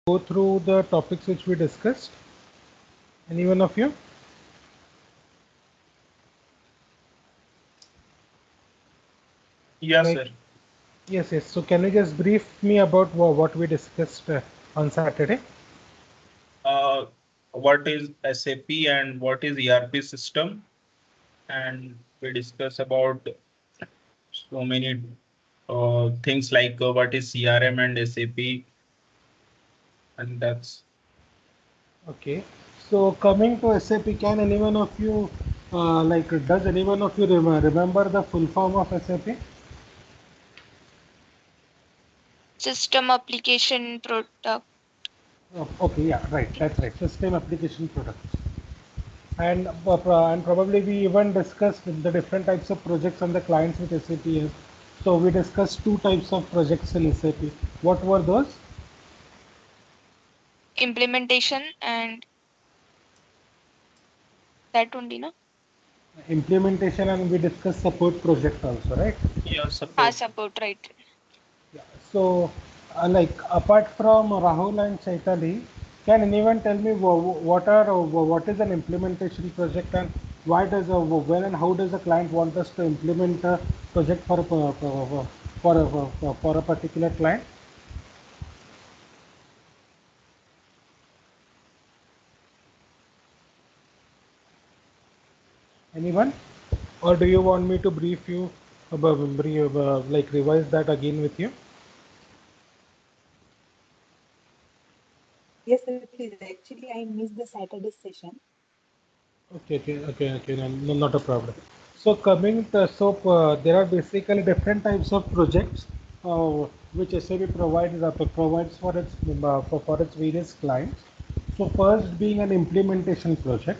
go through the topics which we discussed? Any one of you? Yes, sir. Yes. So can you just brief me about what we discussed on Saturday? Uh, what is SAP and what is ERP system? And we discuss about so many things like what is CRM and SAP, and that's Okay. So coming to SAP, can any one of you does any one of you remember the full form of SAP? System application product. Oh, okay, yeah, right. That's right. System application products. And probably we even discussed the different types of projects on the clients with SAP is. So we discussed two types of projects in SAP. What were those? Implementation and that only, no? Implementation, and we discussed support project also, right? yeah support. Support, right. Yeah. So, apart from Rahul and Chaitali, can anyone tell me what is an implementation project, and why does when and how does a client want us to implement a project for a particular client? Anyone? Or do you want me to brief you about revise that again with you? Yes, sir, please. Actually, I missed the Saturday session. Okay. No, not a problem. So there are basically different types of projects which SAP provides for its various clients. So first being an implementation project.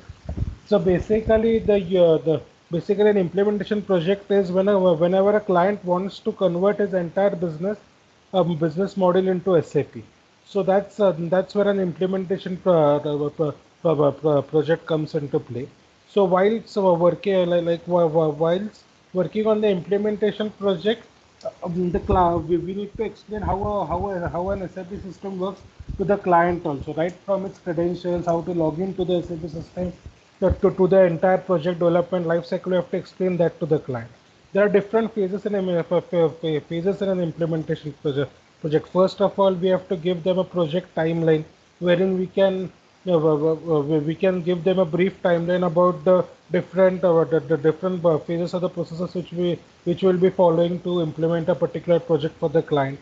So basically basically an implementation project is whenever a client wants to convert his entire business model into SAP. So that's where an implementation project comes into play. So whilst working whilst working on the implementation project, we need to explain how an SAP system works to the client also, right from its credentials, how to log into the SAP system, to the entire project development life cycle. We have to explain that to the client. There are different phases in an implementation project. First of all, we have to give them a project timeline wherein we can give them a brief timeline about the different phases of the processes which will be following to implement a particular project for the client.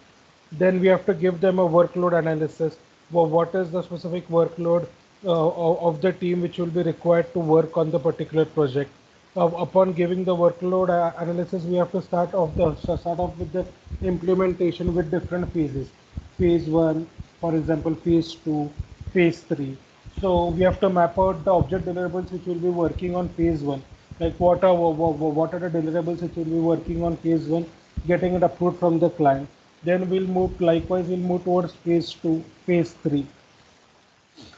Then we have to give them a workload analysis. What is the specific workload of the team which will be required to work on the particular project? Upon giving the workload analysis, we have to start off with the implementation with different phases. Phase one, for example, phase two, phase three. So we have to map out the object deliverables which will be working on phase one. Like what are the deliverables which will be working on phase one, getting it approved from the client. Then we'll move towards phase two, phase three.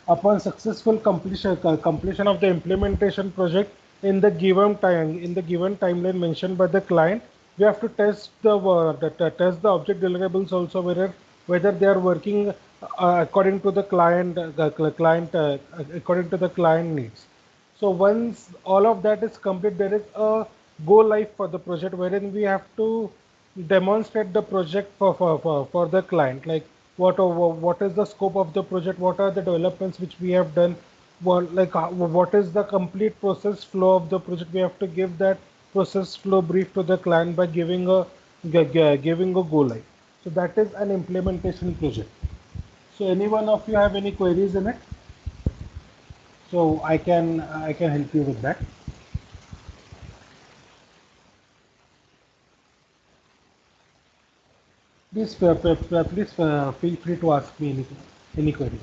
Upon successful completion of the implementation project in the given timeline mentioned by the client, we have to test the object deliverables also, whether they are working according to the client needs. So once all of that is complete, there is a go live for the project wherein we have to demonstrate the project for the client, like what is the scope of the project, what are the developments which we have done, what is the complete process flow of the project. We have to give that process flow brief to the client by giving a go live. So that is an implementation project. So any one of you have any queries in it? So I can help you with that. Please feel free to ask me any queries.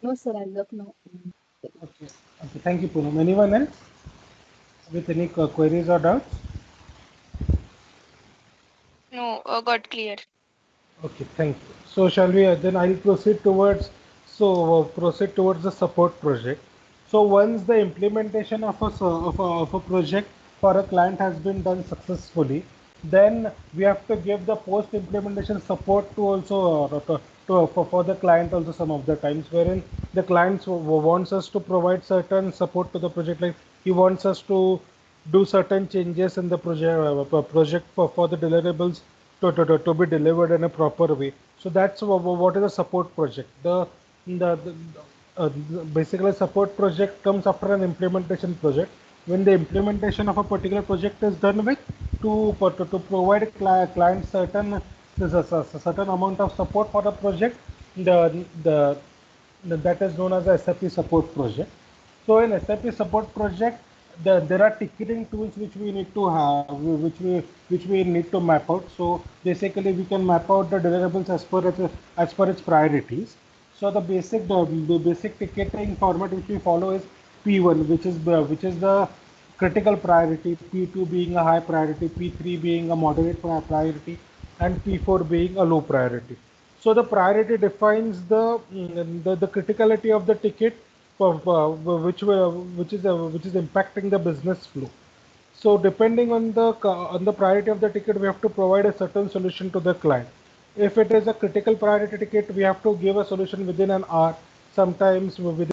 No, sir, as of now. Okay. Okay. Thank you, Poonam. Anyone else with any queries or doubts? No, got clear. Okay. Thank you. So shall we? Then I'll proceed towards the support project. So once the implementation of a project for a client has been done successfully, then we have to give the post implementation support to also for the client also some of the times, wherein the clients wants us to provide certain support to the project, like he wants us to do certain changes in the project for the deliverables to be delivered in a proper way. So that's what is a support project. The basically support project comes after an implementation project. When the implementation of a particular project is done with, to provide client certain amount of support for the project, the that is known as a SAP support project. So in SAP support project, there are ticketing tools which we need to have, which we need to map out. So basically, we can map out the deliverables as per its priorities. So the basic ticketing format which we follow is P1, which is the critical priority, P2 being a high priority, P3 being a moderate priority, and P4 being a low priority. So the priority defines the criticality of the ticket, which is impacting the business flow. So depending on the priority of the ticket, we have to provide a certain solution to the client. If it is a critical priority ticket, we have to give a solution within an hour, sometimes within